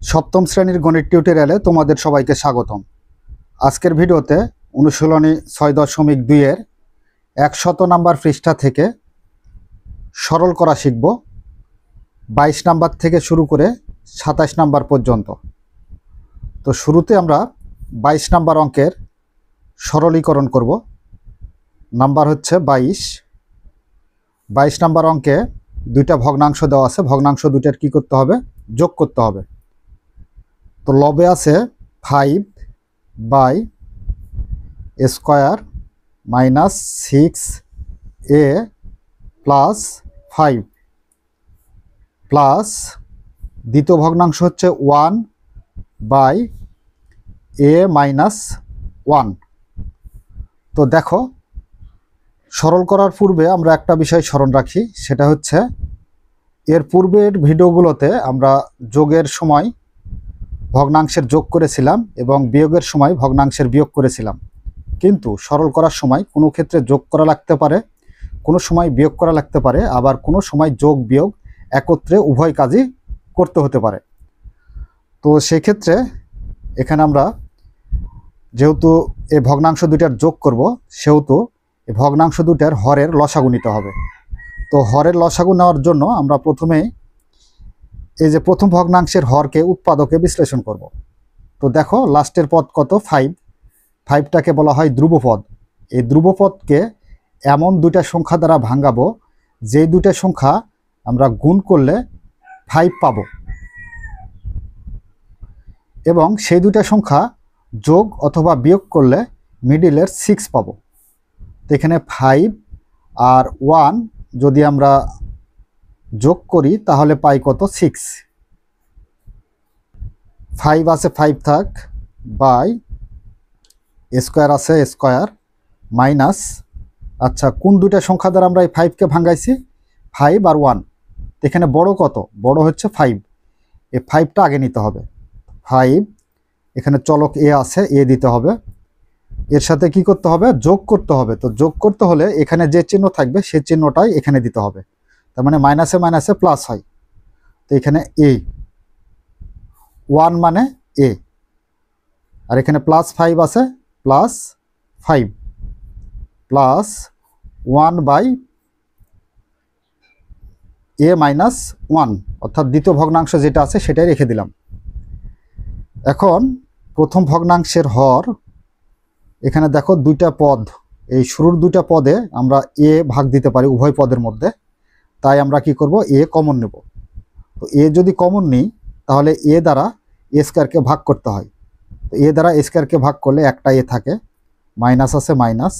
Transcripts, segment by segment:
সপ্তম শ্রেণীর গণিত টিউটোরিয়ালে তোমাদের সবাইকে স্বাগতম। আজকের ভিডিওতে অনুশীলনী ৬.২ এর ১০০ নাম্বার পৃষ্ঠা থেকে সরল করা শিখব। ২২ নাম্বার থেকে শুরু করে ২৭ নাম্বার পর্যন্ত। তো শুরুতে আমরা ২২ নাম্বার অঙ্কের সরলীকরণ করব। নাম্বার হচ্ছে ২২। ২২ নাম্বার অঙ্কে দুইটা ভগ্নাংশ দেওয়া আছে। ভগ্নাংশ দুইটার কি করতে হবে? যোগ করতে হবে। তো লবে আছে 5/² মাইনাস 6a প্লাস 5 প্লাস দ্বিতীয় ভগ্নাংশ হচ্ছে 1/a মাইনাস 1। তো দেখো, সরল করার পূর্বে আমরা একটা বিষয় স্মরণ রাখি, সেটা হচ্ছে এর পূর্বের ভিডিওগুলোতে আমরা যোগের সময় ভগ্নাংশের যোগ করেছিলাম এবং বিয়োগের সময় ভগ্নাংশের বিয়োগ করেছিলাম। কিন্তু সরল করার সময় কোনো ক্ষেত্রে যোগ করা লাগতে পারে, কোনো সময় বিয়োগ করা লাগতে পারে, আবার কোনো সময় যোগ বিয়োগ একত্রে উভয় কাজই করতে হতে পারে। তো সেক্ষেত্রে এখানে আমরা যেহেতু এই ভগ্নাংশ দুইটার যোগ করব, সেহেতু এই ভগ্নাংশ দুইটার হরের লসাগু নিতে হবে। তো হরের লসাগু নেওয়ার জন্য আমরা প্রথমে এই যে প্রথম ভগ্নাংশের হরকে উৎপাদকে বিশ্লেষণ করব। তো দেখো, লাস্টের পদ কত? 5। 5টাকে বলা হয় ধ্রুবপদ। এই ধ্রুবপদকে এমন দুইটা সংখ্যা দ্বারা ভাঙাবো যে দুইটা সংখ্যা আমরা গুণ করলে 5 পাবো, এবং সেই দুইটা সংখ্যা যোগ অথবা বিয়োগ করলে মিডিলের 6 পাবো। তো এখানে 5 আর 1 যদি আমরা যোগ করি তাহলে পাই কত? 6। 5 আছে 5 থাক, বাই স্কোয়ার আছে স্কোয়ার মাইনাস, আচ্ছা কোন দুইটা সংখ্যা দ্বারা আমরা এই 5কে ভাঙাইছি? 5 আর 1। এখানে বড় কত? বড় হচ্ছে 5। এই 5টা আগে নিতে হবে। 5 এখানে চলক এ আছে, এ দিতে হবে। এর সাথে কি করতে হবে? যোগ করতে হবে। তো যোগ করতে হলে এখানে যে চিহ্ন থাকবে সেই চিহ্নটাই এখানে দিতে হবে। তার মানে মাইনাসে মাইনাসে প্লাস হয়। তো এখানে এ 1 মানে এ, আর এখানে প্লাস 5 আছে, প্লাস 5 প্লাস 1/a মাইনাস 1, অর্থাৎ দ্বিতীয় ভগ্নাংশ যেটা আছে সেটাই রেখে দিলাম। এখন প্রথম ভগ্নাংশের হর, এখানে দেখো দুইটা পদ, এই শুরুর দুইটা পদে আমরা এ ভাগ দিতে পারি উভয় পদের মধ্যে, তাই আমরা কি করব? এ কমন নেব। তো এ যদি কমন নিই তাহলে এ দ্বারা এ স্কয়ারকে ভাগ করতে হয়। তো এ দ্বারা এ স্কয়ারকে ভাগ করলে একটা এ থাকে, মাইনাস আছে মাইনাস,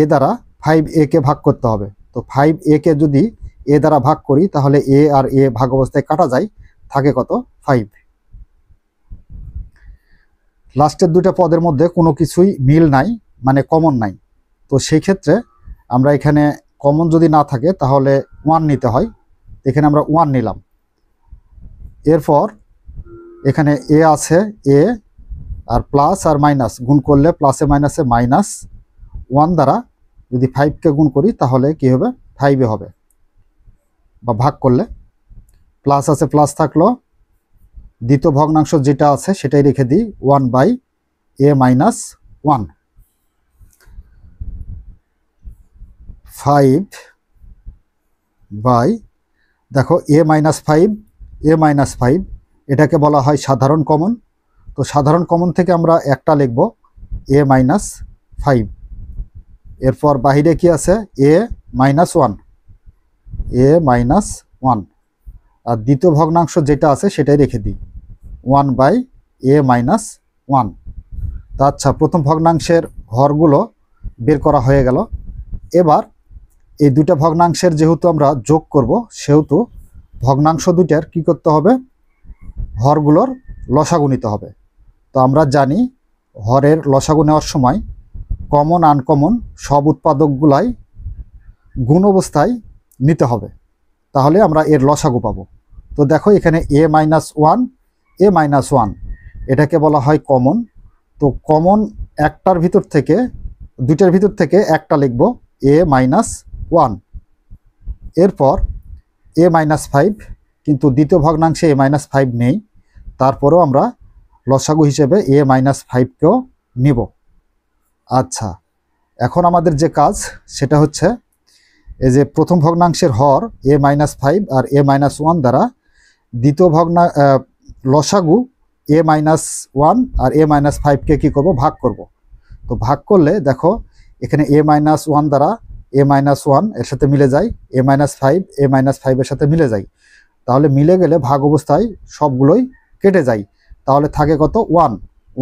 এ দ্বারা 5a কে ভাগ করতে হবে। তো 5a কে যদি এ দ্বারা ভাগ করি তাহলে এ আর এ ভাগ অবস্থায় কাটা যায়, থাকে কত? 5। লাস্টের দুইটা পদের মধ্যে কোনো কিছুই মিল নাই, মানে কমন নাই। তো সেই ক্ষেত্রে আমরা এখানে কমন যদি না থাকে তাহলে 1 নিতে হয়। এখানে আমরা 1 নিলাম। এরপর এখানে এ আছে, এ আর প্লাস আর মাইনাস গুণ করলে প্লাসে মাইনাসে মাইনাস 1 দ্বারা যদি 5কে গুণ করি তাহলে কি হবে? 5 হবে, বা ভাগ করলে প্লাস আছে প্লাস থাকলো, দ্বিতীয় ভগ্নাংশ যেটা আছে সেটাই রেখে দিই, 1/a মাইনাস 1। 5 বাই, দেখো a মাইনাস 5, a মাইনাস 5 এটাকে বলা হয় সাধারণ কমন। তো সাধারণ কমন থেকে আমরা একটা লিখব, a মাইনাস 5। এরপর বাহিরে কি আছে? a minus 1, a minus 1। আর দ্বিতীয় ভগ্নাংশ যেটা আছে সেটাই রেখে দিই, 1/a মাইনাস 1। তা আচ্ছা, প্রথম ভগ্নাংশের হরগুলো বের করা হয়ে গেল। এবার এই দুইটা ভগ্নাংশের যেহেতু আমরা যোগ করব, সেহেতু ভগ্নাংশ দুইটার কি করতে হবে? হরগুলোর লসাগু নিতে হবে। তো আমরা জানি হরের লসাগু নেওয়ার সময় কমন আনকমন সব উৎপাদকগুলাই গুণ অবস্থায় নিতে হবে, তাহলে আমরা এর লসাগু পাবো। তো দেখো এখানে a মাইনাস 1, a মাইনাস 1 এটাকে বলা হয় কমন। তো কমন একটার ভিতর থেকে, দুইটার ভিতর থেকে একটা লিখব, a মাইনাস 1। এরপর a মাইনাস 5, কিন্তু দ্বিতীয় ভগ্নাংশে a মাইনাস 5 নেই, তারপরেও আমরা লসাগু হিসেবে a - 5কেও নিব। আচ্ছা, এখন আমাদের যে কাজ সেটা হচ্ছে এই যে প্রথম ভগ্নাংশের হর a - 5 আর a - 1 দ্বারা দ্বিতীয় লসাগু a - 1 আর a - 5কে কী করব, ভাগ করব। তো ভাগ করলে দেখো এখানে a - 1 দ্বারা a - 1 এর সাথে মিলে যায়, a - 5 a - 5 এর সাথে মিলে যায়। তাহলে মিলে গেলে ভাগ অবস্থায় সবগুলোই কেটে যায়। তাহলে থাকে কত, 1।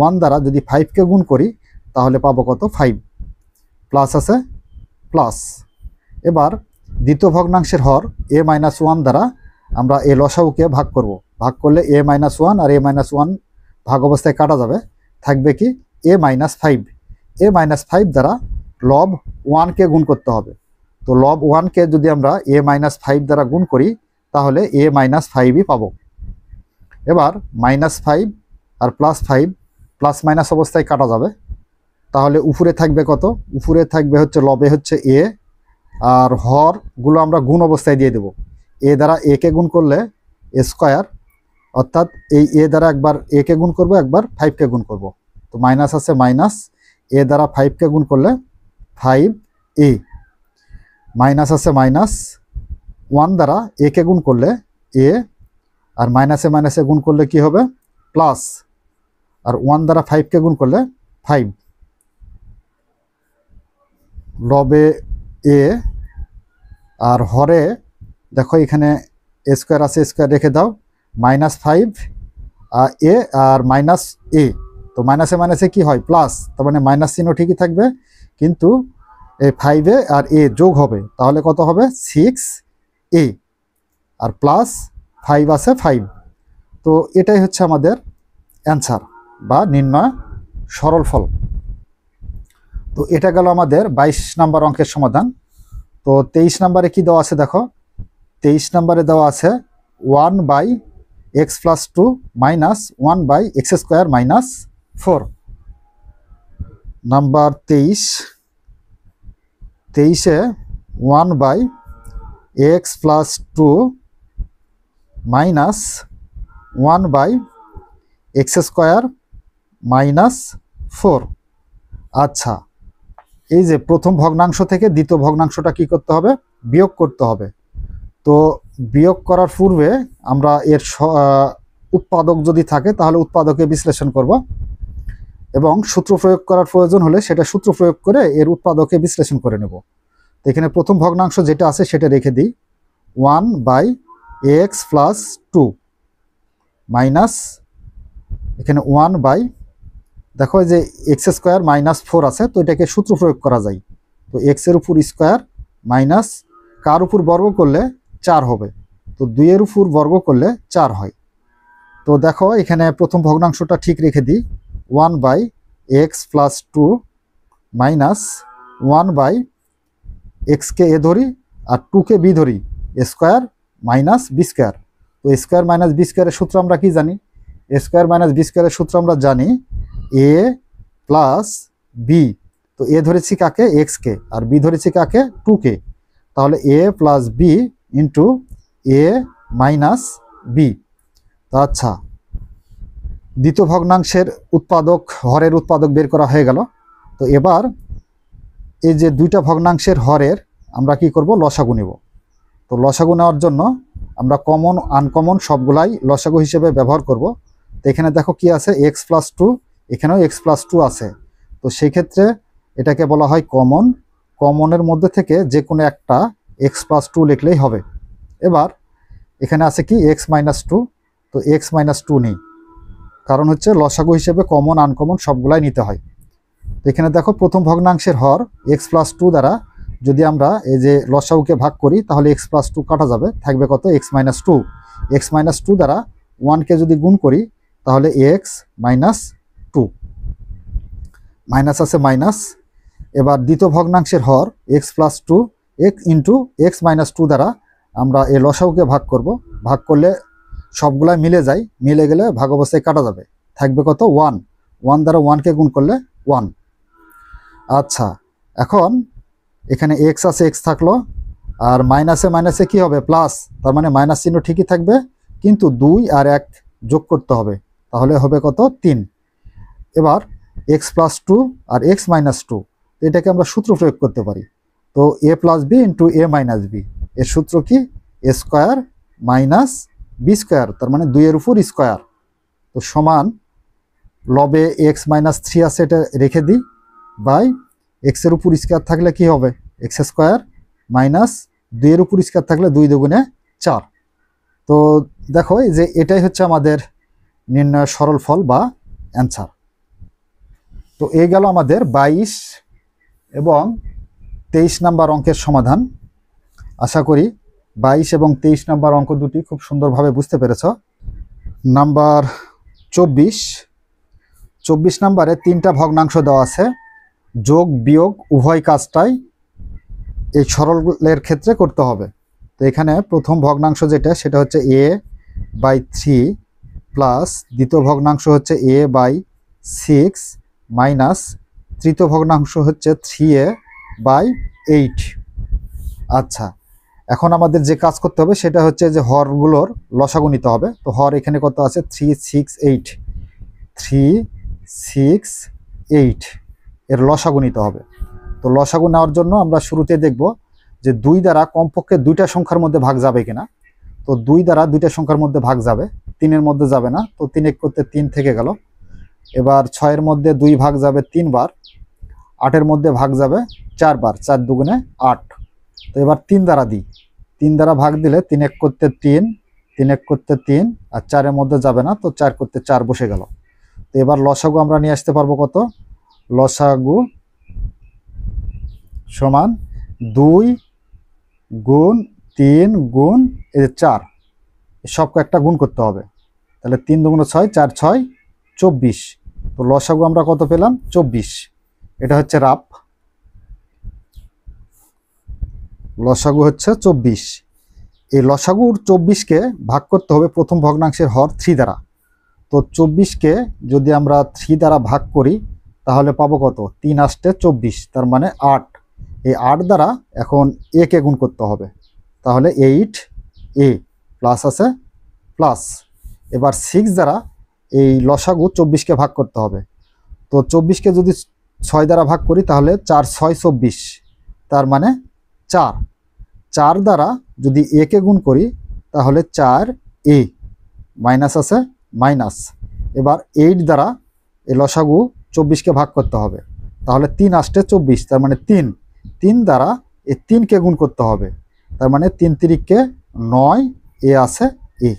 1 দ্বারা যদি 5কে গুণ করি তাহলে পাবো কত, 5। প্লাস আছে প্লাস। এবার দ্বিতীয় ভগ্নাংশের হর a - 1 দ্বারা আমরা এই লসাগুকে ভাগ করব। ভাগ করলে a - 1 আর a - 1 ভাগ অবস্থায় কাটা যাবে, থাকবে কি a - 5। a - 5 দ্বারা লব 1কে গুণ করতে হবে। তো লব 1কে যদি আমরা a - 5 দ্বারা গুণ করি তাহলে a - 5ই পাবো। এবার -5 আর +5 প্লাস মাইনাস অবস্থায় কাটা যাবে। তাহলে উপরে থাকবে কত, উপরে থাকবে হচ্ছে লবে হচ্ছে a, আর হরগুলো আমরা গুণ অবস্থায় দিয়ে দেব। a দ্বারা a কে গুণ করলে a স্কোয়ার, অর্থাৎ এই a দ্বারা একবার a কে গুণ করব, একবার 5কে গুণ করব। তো মাইনাস আছে মাইনাস, a দ্বারা 5কে গুণ করলে 5a, মাইনাস আছে মাইনাস, 1 দ্বারা a কে গুণ করলে a, আর মাইনাসে মাইনাসে গুণ করলে কি হবে, প্লাস, আর 1 দ্বারা 5কে গুণ করলে 5। লবে a আর হরে দেখো এখানে a স্কোয়ার আছে, স্কোয়ার রেখে দাও, -5 a আর -a। তো মাইনাসে মাইনাসে কি হয়, প্লাস, তার মানে মাইনাস চিহ্ন ঠিকই থাকবে, কিন্তু এই 5a আর a যোগ হবে, তাহলে কত হবে 6a, আর প্লাস 5 আছে 5। তো এটাই হচ্ছে আমাদের অ্যান্সার বা নির্ণয় সরল ফল। তো এটা গেল আমাদের 22 নম্বর অঙ্কের সমাধান। তো 23 নম্বরে কি দেওয়া আছে দেখো, 23 নম্বরে দেওয়া আছে 1/x + 2 - 1/x² - 4। নাম্বার 23-এ 1/x + 2 - 1/x² - 4। আচ্ছা, এই যে প্রথম ভগ্নাংশ থেকে দ্বিতীয় ভগ্নাংশটা কি করতে হবে, বিয়োগ করতে হবে। তো বিয়োগ করার পূর্বে আমরা এর উৎপাদক যদি থাকে তাহলে উৎপাদকে বিশ্লেষণ করব, এবং সূত্র প্রয়োগ করার প্রয়োজন হলে সেটা সূত্র প্রয়োগ করে এর উৎপাদকে বিশ্লেষণ করে নেব। তো এখানে প্রথম ভগ্নাংশ যেটা আছে সেটা রেখে দিই, 1/x + 2 মাইনাস, এখানে 1/, দেখো যে x² - 4 আছে, তো এটাকে সূত্র প্রয়োগ করা যায়। তো x এর উপর স্কোয়ার মাইনাস কার উপর বর্গ করলে 4 হবে, তো 2 এর উপর বর্গ করলে 4 হয়। তো দেখো এখানে প্রথম ভগ্নাংশটা ঠিক রেখে দিই, 1/x + 2 - 1/x কে a ধরি আর 2কে b ধরি, স্কোয়ার মাইনাস b স্কোয়ার। তো স্কোয়ার মাইনাস b স্কোয়ারের সূত্র আমরা কি জানি, স্কোয়ার মাইনাস b স্কোয়ারের সূত্র আমরা জানি a + b। তো a ধরেছি কাকে, x কে, আর b ধরেছি কাকে, 2কে। তাহলে a + b into a - b। আচ্ছা, দ্বিতীয় ভগ্নাংশের উৎপাদক, হরের উৎপাদক বের করা হয়ে গেল। তো এবার এই যে দুইটা ভগ্নাংশের হরের আমরা কি করব, লসাগু নেব। তো লসাগু নেওয়ার জন্য আমরা কমন আনকমন সবগুলাই লসাগু হিসেবে ব্যবহার করব। তো এখানে দেখো কি আছে, x + 2, এখানেও x + 2 আছে। তো সেই ক্ষেত্রে এটাকে বলা হয় কমন। কমনের মধ্যে থেকে যে কোনো একটা x + 2 লিখলেই হবে। এবার এখানে আছে কি x - 2, তো x - 2 নেই, কারণ হচ্ছে লসাগু হিসেবে কমন আনকমন সবগুলাই নিতে হয়। তো এখানে দেখো প্রথম ভগ্নাংশের হর x + 2 দ্বারা যদি আমরা এই যে লসাগুকে ভাগ করি তাহলে x + 2 কাটা যাবে, থাকবে কত, x - 2। x - 2 দ্বারা 1কে যদি গুণ করি তাহলে x - 2, মাইনাস আছে মাইনাস। এবার দ্বিতীয় ভগ্নাংশের হর x + 2 ইন্টু x - 2 দ্বারা আমরা এই লসাগুকে ভাগ করব। ভাগ করলে সবগুলাই মিলে যায়, মিলে গেলে ভাগ অবস্থায় কাটা যাবে, থাকবে কত, 1। 1 দ্বারা 1কে গুণ করলে 1। আচ্ছা, এখন এখানে x আছে, x থাকলো, আর মাইনাসে মাইনাসে কি হবে, প্লাস, তার মানে মাইনাস চিহ্ন ঠিকই থাকবে, কিন্তু 2 আর 1 যোগ করতে হবে। তাহলে হবে কত 3। এবার এক্স প্লাস 2 আর এক্স মাইনাস 2, এটাকে আমরা সূত্র প্রয়োগ করতে পারি। তো এ প্লাস বি ইন্টু এ মাইনাস বি, এর সূত্র কি? এ স্কোয়ার মাইনাস বি স্কোয়ার, তার মানে 2 এর উপর স্কোয়ার। তো সমান লবে এক্স মাইনাস 3 আছে, এটা রেখে দিই, বাই এক্সের উপর স্কোয়ার থাকলে কি হবে? এক্স স্কোয়ার মাইনাস 2 এর উপর স্কোয়ার থাকলে 2 দুগুণে 4। তো দেখো এই যে এটাই হচ্ছে আমাদের নির্ণয় সরল ফল বা অ্যান্সার। তো এই গেল আমাদের 22 এবং 23 নাম্বার অঙ্কের সমাধান। আশা করি 22 এবং 23 নাম্বার অঙ্ক দুটি খুব সুন্দরভাবে বুঝতে পেরেছ। নাম্বার 24 নাম্বারে 3টা ভগ্নাংশ দেওয়া আছে, যোগ বিয়োগ উভয় কাজটাই এই সরলের ক্ষেত্রে করতে হবে। তো এখানে প্রথম ভগ্নাংশ যেটা, সেটা হচ্ছে a/3 প্লাস দ্বিতীয় ভগ্নাংশ হচ্ছে a/6 মাইনাস তৃতীয় ভগ্নাংশ হচ্ছে 3a/8। আচ্ছা, এখন আমাদের যে কাজ করতে হবে সেটা হচ্ছে যে হরগুলোর লসাগু নিতে হবে। তো হর এখানে কত আছে? 3, 6, 8, 3, 6, 8 এর লসাগু নিতে হবে। তো লসাগু নেওয়ার জন্য আমরা শুরুতে দেখব যে 2 দ্বারা কমপক্ষে 2টা সংখ্যার মধ্যে ভাগ যাবে কিনা। তো 2 দ্বারা 2টা সংখ্যার মধ্যে ভাগ যাবে, 3-এর মধ্যে যাবে না। তো 3 এক করতে 3 থেকে গেল। এবার 6-এর মধ্যে 2 ভাগ যাবে 3 বার, 8-এর মধ্যে ভাগ যাবে 4 বার, 4 দুগুণে 8। তো এবার 3 দ্বারা দিই, 3 দ্বারা ভাগ দিলে 3 এক করতে 3, 3 এক করতে 3, আর 4-এর মধ্যে যাবে না, তো 4 করতে 4 বসে গেল। তো এবার লসাগু আমরা নিয়ে আসতে পারবো কত? লসাগু সমান 2 গুণ 3 গুণ 4, সব একটা গুণ করতে হবে। তাহলে 3 দুগুণ 6, 4 6 24। তো লসাগু আমরা কত পেলাম? 24। এটা হচ্ছে রাফ লসাগু হচ্ছে 24। এই লসাগুর 24কে ভাগ করতে হবে প্রথম ভগ্নাংশের হর 3 দ্বারা। তো 24কে যদি আমরা 3 দ্বারা ভাগ করি তাহলে পাবো কত? 3 আসতে 24, তার মানে 8। এই 8 দ্বারা এখন a কে গুণ করতে হবে, তাহলে 8a প্লাস আছে প্লাস। এবার 6 দ্বারা এই লসাগু 24কে ভাগ করতে হবে। তো 24কে যদি 6 দ্বারা ভাগ করি তাহলে 4 6 24, তার মানে 4। 4 দ্বারা যদি a কে গুণ করি তাহলে 4a মাইনাস আছে মাইনাস। এবার 8 দ্বারা এই লসাগু 24কে ভাগ করতে হবে, তাহলে 3 আসতে 24, তার মানে 3। 3 দ্বারা এই 3কে গুণ করতে হবে, তার মানে 3 3কে 9, এ আছে এ।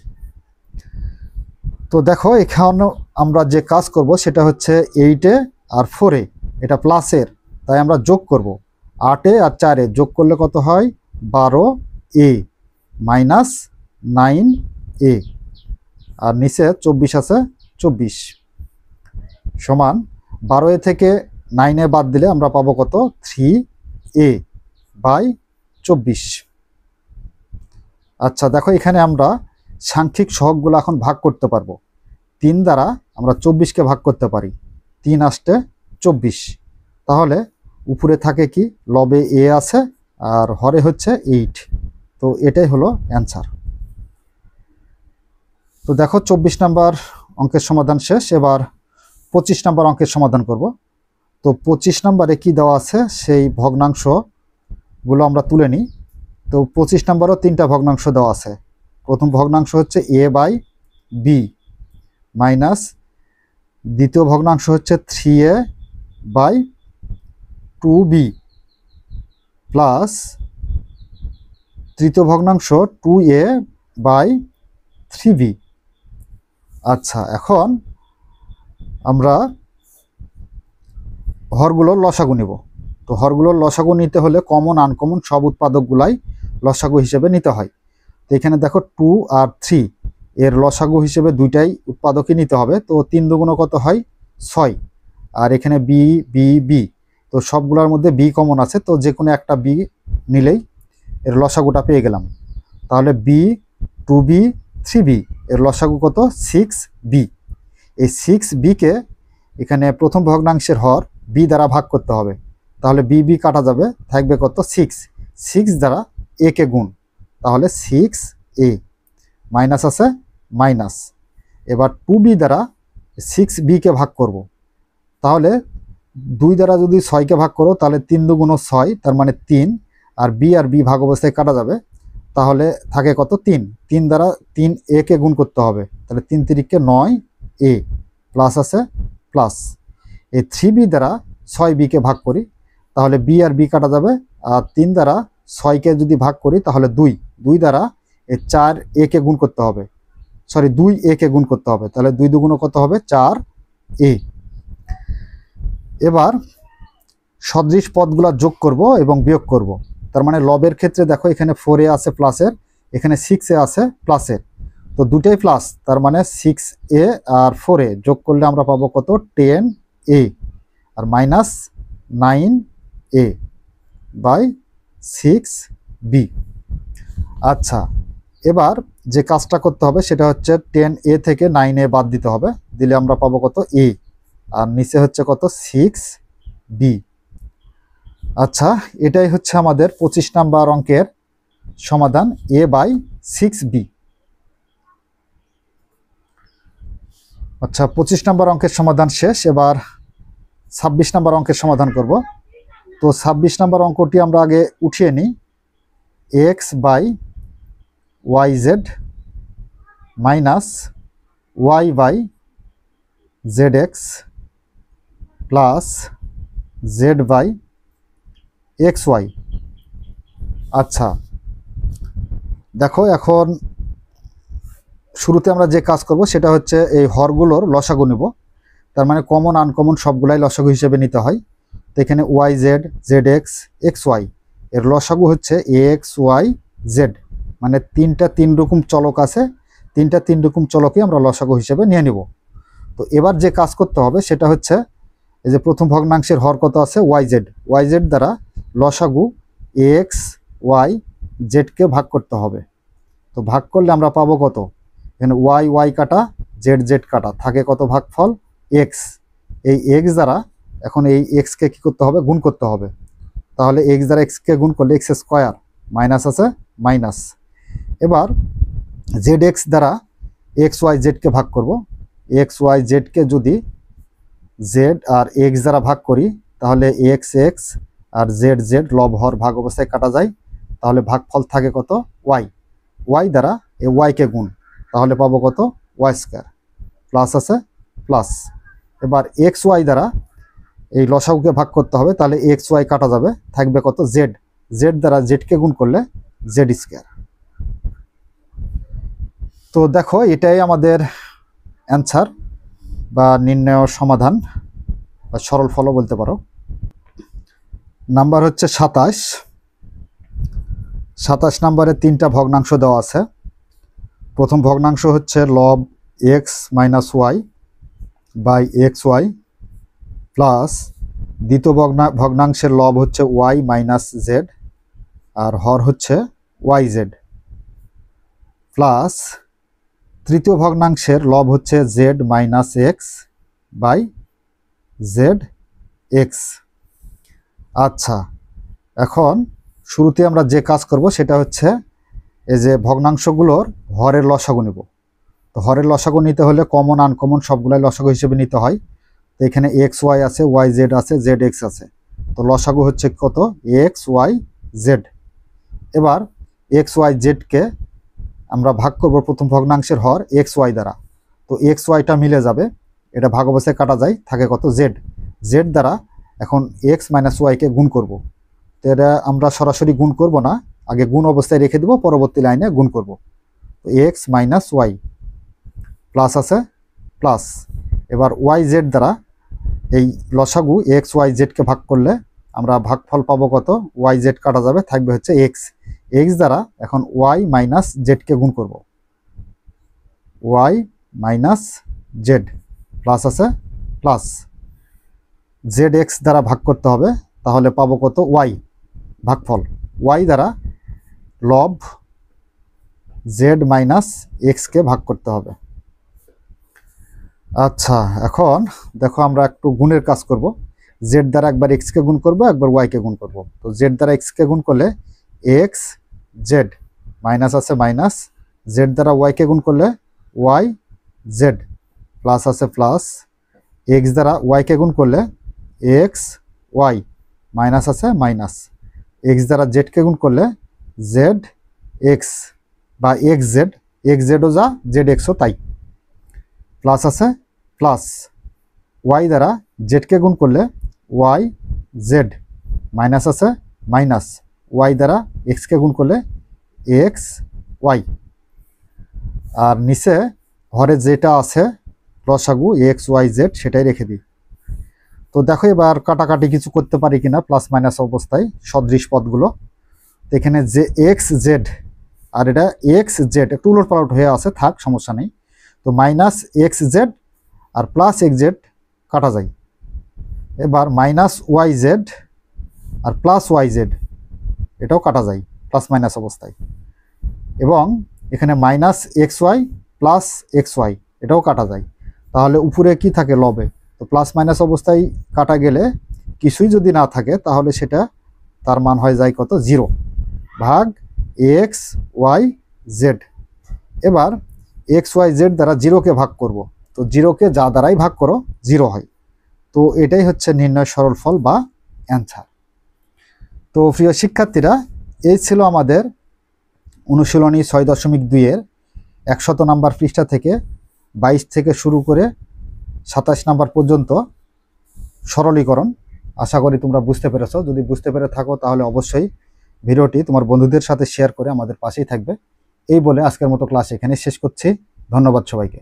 তো দেখো এখানে আমরা যে কাজ করব সেটা হচ্ছে 8-এ আর 4-এ, এটা প্লাসের, তাই আমরা যোগ করব। 8-এ আর 4-এ যোগ করলে কত হয়? 12a মাইনাস 9a, আর নিচে 24 আছে 24 সমান 12a থেকে 9a বাদ দিলে আমরা পাবো কত? 3a/24। আচ্ছা দেখো এখানে আমরা সাংখ্যিক সহগগুলো এখন ভাগ করতে পারবো। 3 দ্বারা আমরা 24কে ভাগ করতে পারি, 3 আসতে 24। তাহলে উপরে থাকে কি? লবে a আছে আর হরে হচ্ছে 8। তো এটাই হলো অ্যান্সার। তো দেখো 24 নাম্বার অঙ্কের সমাধান শেষ। এবার 25 নাম্বার অঙ্কের সমাধান করব। তো 25 নাম্বারে কি দেওয়া আছে সেই ভগ্নাংশগুলো আমরা তুলে নিই। তো 25 নাম্বারও 3টা ভগ্নাংশ দেওয়া আছে। প্রথম ভগ্নাংশ হচ্ছে a/b মাইনাস দ্বিতীয় ভগ্নাংশ হচ্ছে 3a/2b প্লাস তৃতীয় ভগ্নাংশ 2a/3b। আচ্ছা, এখন আমরা হরগুলোর লসাগু নেব। তো হরগুলোর লসাগু নিতে হলে কমন আনকমন সব উৎপাদকগুলাই লসাগু হিসেবে নিতে হয়। তো এখানে দেখো 2 আর 3 এর লসাগু হিসেবে দুইটাই উৎপাদকই নিতে হবে। তো 3 দুগুণ কত হয়? 6। আর এখানে বি বি বি, তো সবগুলোর মধ্যে বি কমন আছে, তো যে কোনো একটা বি নিলেই এর লসাগুটা পেয়ে গেলাম। তাহলে বি 2b 3b এর লসাগু কত? 6b। এই 6bকে এখানে প্রথম ভগ্নাংশের হর b দ্বারা ভাগ করতে হবে, তাহলে b কাটা যাবে, থাকবে কত? 6। 6 দ্বারা a কে গুণ, তাহলে 6a মাইনাস আছে মাইনাস। এবার 2b দ্বারা 6b কে ভাগ করব। তাহলে 2 দ্বারা যদি 6কে ভাগ করো তাহলে 3 দুগুণ 6, তার মানে 3, আর বি ভাগ অবস্থায় কাটা যাবে, তাহলে থাকে কত 3। 3 দ্বারা 3a কে গুণ করতে হবে, তাহলে 3 তিরিকে 9a, প্লাস আছে প্লাস। এই 3b দ্বারা 6b কে ভাগ করি, তাহলে বি কাটা যাবে, আর 3 দ্বারা 6কে যদি ভাগ করি তাহলে 2 দ্বারা এই 4a কে গুণ করতে হবে, সরি 2a কে গুণ করতে হবে, তাহলে 2 দুগুণ কত হবে 4a। এবার সদৃশ পদগুলো যোগ করব এবং বিয়োগ করব। তার মানে লবের ক্ষেত্রে দেখো এখানে 4a আছে প্লাসের, এখানে 6a আছে প্লাসের, তো দুটাই প্লাস, তার মানে 6a আর 4a যোগ করলে আমরা পাবো কত 10a, R minus 9a by 6b। আচ্ছা, এবার যে কাজটা করতে হবে সেটা হচ্ছে 10a থেকে 9a বাদ দিতে হবে, দিলে আমরা পাবো কত a, আর নিচে হচ্ছে কত 6b। আচ্ছা, এটাই হচ্ছে আমাদের 25 নাম্বার অঙ্কের সমাধান, a/6b। আচ্ছা, 25 নাম্বার অঙ্কের সমাধান শেষ। এবার 26 নাম্বার অঙ্কের সমাধান করব। তো 26 নাম্বার অঙ্কটি আমরা আগে উঠিয়ে নিই, x/yz minus y/zx plus z/xy। আচ্ছা, দেখো এখন শুরুতে আমরা যে কাজ করব সেটা হচ্ছে এই হরগুলোর লসাগু নেব, তার মানে কমন আনকমন সবগুলাই লসাগু হিসেবে নিতে হয়। তো এখানে yz, zx, xy এর লসাগু হচ্ছে axyz, মানে 3 রকম চলক আছে, 3 রকম চলকই আমরা লসাগু হিসেবে নিয়ে নিব। তো এবার যে কাজ করতে হবে সেটা হচ্ছে এই যে প্রথম ভগ্নাংশের হর কত আছে yz দ্বারা লসাগু ax y z কে ভাগ করতে হবে। তো ভাগ করলে আমরা পাবো কত, এখানে y কাটা z কাটা, থাকে কত ভাগফল x। এই x দ্বারা এখন এই x কে কি করতে হবে, গুণ করতে হবে, তাহলে x দ্বারা x কে গুণ করলে x স্কয়ার, মাইনাস আছে মাইনাস। এবার zx দ্বারা xyz কে ভাগ করব, xyz কে যদি z আর x দ্বারা ভাগ করি তাহলে x আর z লব হর ভাগ অবস্থায় কাটা যায়, তাহলে ভাগফল থাকে কত y দ্বারা এই y কে গুণ, তাহলে পাবো কত y স্কয়ার, প্লাস আছে প্লাস। এবার xy দ্বারা এই লসাগুকে ভাগ করতে হবে, তাহলে xy কাটা যাবে, থাকবে কত z দ্বারা z কে গুণ করলে z স্কয়ার। তো দেখো এটাই আমাদের অ্যান্সার বা নির্ণয় সমাধান বা সরল ফল বলতে পারো। নাম্বার হচ্ছে 27 নাম্বারে 3টা ভগ্নাংশ দেওয়া আছে। প্রথম ভগ্নাংশ হচ্ছে লব x minus y by xy plus দ্বিতীয় ভগ্নাংশের লব হচ্ছে y মাইনাস জেড আর হর হচ্ছে yz প্লাস তৃতীয় ভগ্নাংশের লব হচ্ছে z minus x by z x. আচ্ছা, এখন শুরুতে আমরা যে কাজ করব সেটা হচ্ছে এই যে ভগ্নাংশগুলোর হরের লসাগু নেব। তো হরের লসাগু নিতে হলে কমন আনকমন সবগুলাই লসাগু হিসেবে নিতে হয়। তো এখানে এক্স ওয়াই আছে, ওয়াই জেড আছে, জেড এক্স আছে, তো লসাগু হচ্ছে কত এক্স ওয়াই জেড। এবার এক্স ওয়াই জেডকে আমরা ভাগ করব প্রথম ভগ্নাংশের হর এক্স ওয়াই দ্বারা, তো এক্স ওয়াইটা মিলে যাবে, এটা ভাগ অবস্থায় কাটা যায়, থাকে কত জেড দ্বারা এখন এক্স মাইনাস ওয়াইকে গুণ করব। তো এটা আমরা সরাসরি গুণ করব না, আগে গুণ অবস্থায় রেখে দেব, পরবর্তী লাইনে গুণ করব। তো এক্স মাইনাস ওয়াই প্লাস আছে প্লাস। এবার ওয়াই জেড দ্বারা এই লসাগু এক্স ওয়াই জেডকে ভাগ করলে আমরা ভাগফল পাবো কত, ওয়াই জেড কাটা যাবে, থাকবে হচ্ছে এক্স দ্বারা এখন ওয়াই মাইনাস জেডকে গুণ করব, ওয়াই মাইনাস জেড প্লাস আছে প্লাস। জেড এক্স দ্বারা ভাগ করতে হবে, তাহলে পাবো কত ওয়াই, ভাগফল ওয়াই দ্বারা লব জেড মাইনাস এক্সকে ভাগ করতে হবে। আচ্ছা, এখন দেখো আমরা একটু গুণের কাজ করব। জেড দ্বারা একবার এক্সকে গুণ করব, একবার ওয়াইকে গুণ করব। তো জেড দ্বারা এক্সকে গুণ করলে এক্স জেড মাইনাস আছে মাইনাস, জেড দ্বারা ওয়াইকে গুণ করলে ওয়াই জেড প্লাস আছে প্লাস, এক্স দ্বারা ওয়াইকে গুণ করলে এক্স ওয়াই, মাইনাস আছে মাইনাস, এক্স দ্বারা জেডকে গুণ করলে জেড এক্স বা এক্স জেডও যা জেড এক্সও তাই, প্লাস আছে প্লাস, ওয়াই দ্বারা জেডকে গুণ করলে ওয়াই জেড, মাইনাস আছে মাইনাস, ওয়াই দ্বারা এক্সকে গুণ করলে এক্স ওয়াই, আর নিচে ঘরে যেটা আছে লসাগু এক্স ওয়াই জেড সেটাই রেখে দিই। তো দেখো এবার কাটাকাটি কিছু করতে পারি কিনা প্লাস মাইনাস অবস্থায় সদৃশ পদগুলো। তো এখানে যে এক্স জেড আর এটা এক্স জেড একটু উলট পালট হয়ে আছে, থাক সমস্যা নেই। তো মাইনাস এক্স জেড আর প্লাস এক্স জেড কাটা যায়। এবার মাইনাস ওয়াই জেড আর প্লাস ওয়াই জেড এটাও কাটা যায় প্লাস মাইনাস অবস্থায়, এবং এখানে minus x y plus x y এটাও কাটা যায়। তাহলে উপরে কি থাকে লবে, তো প্লাস মাইনাস অবস্থায় কাটা গেলে কিছুই যদি না থাকে তাহলে সেটা তার মান হয়ে যায় কত, 0 ভাগ এক্স ওয়াই জেড। এবার এক্স ওয়াই জেড দ্বারা 0কে ভাগ করব, তো 0কে যা দ্বারাই ভাগ করো 0 হয়। তো এটাই হচ্ছে নির্ণয় সরল ফল বা অ্যান্সার। তো প্রিয় শিক্ষার্থীরা, এই ছিল আমাদের অনুশীলনী 6.2-এর 100 নাম্বার পৃষ্ঠা থেকে 22 থেকে শুরু করে 27 নাম্বার পর্যন্ত সরলীকরণ। আশা করি তোমরা বুঝতে পেরেছো। যদি বুঝতে পেরে থাকো তাহলে অবশ্যই ভিডিওটি তোমার বন্ধুদের সাথে শেয়ার করে আমাদের পাশেই থাকবে। এই বলে আজকের মতো ক্লাস এখানে শেষ করছি। ধন্যবাদ সবাইকে।